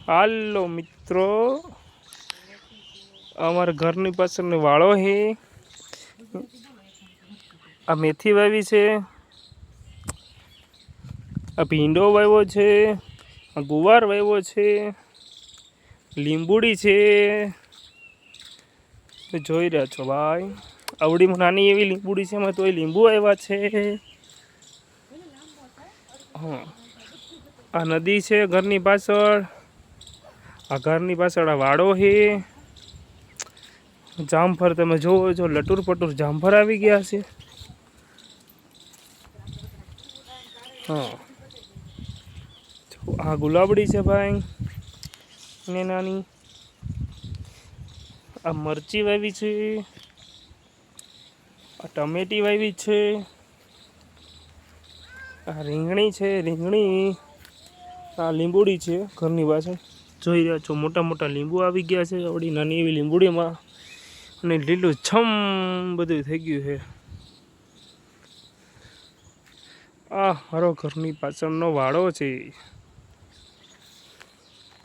હાલો મિત્રો, અમારા ઘરની પાછળનો વાળો છે. આ મેથી વાવી છે, આ ભીંડો વાવ્યો છે, આ ગુવાર વાવ્યો છે, લીંબુડી છે. જોઈ રહ્યા છો ભાઈ, આવડી નાની એવી લીંબુડી છે, એમાં તો લીંબુ આવ્યા છે. હા, આ નદી છે ઘરની પાછળ. આ ઘરની પાછળ આ વાડો છે. જામફળ તમે જોવો છો, લટુર પટુર જામફળ આવી ગયા છે. હા, આ ગુલાબડી છે ભાઈ ને નાની. આ મરચી વાવી છે, આ ટમેટી વાવી છે, આ રીંગણી છે, રીંગણી. આ લીંબુડી છે ઘરની પાછળ. જોઈ રહ્યા છો, મોટા મોટા લીંબુ આવી ગયા છે આવડી નાની એવી લીંબુડીમાં. અને લીલું છમ બધું થઈ ગયું છે. આ મારો ઘરની પાછળનો વાડો છે.